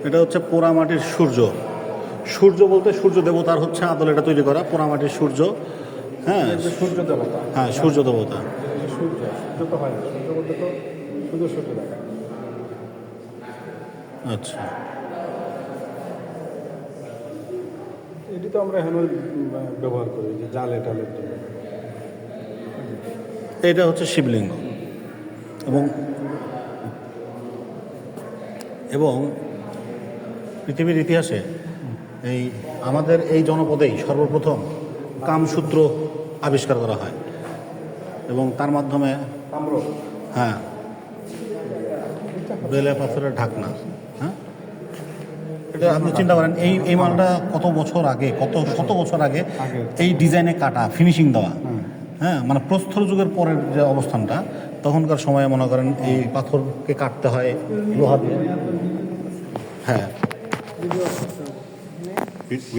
এটা হচ্ছে পোড়ামাটির সূর্য। সূর্য বলতে সূর্য দেবতার হচ্ছে আদল এটা তৈরি করা, পোড়ামাটির সূর্য। হ্যাঁ, সূর্য দেবতা। হ্যাঁ, সূর্য দেবতা। সূর্য সূর্য তো হয় না, সূর্য বলতে তো শুধু সূর্য দেখায়। আচ্ছা, এটি তো আমরা এখন ব্যবহার করি যে জালে টালের জন্য। এটা হচ্ছে শিবলিঙ্গ। এবং এবং পৃথিবীর ইতিহাসে এই আমাদের এই জনপদেই সর্বপ্রথম কামসূত্র আবিষ্কার করা হয় এবং তার মাধ্যমে তাম্র। হ্যাঁ, বেলে পাথরের ঢাকনা। হ্যাঁ, এটা আপনি চিন্তা করেন এই মালটা কত বছর আগে, কত শত বছর আগে এই ডিজাইনে কাটা, ফিনিশিং দেওয়া। হ্যাঁ, মানে প্রস্তর যুগের পরের যে অবস্থানটা, তখনকার সময়ে মনে করেন এই পাথরকে কাটতে হয় লোহা দিয়ে। হ্যাঁ।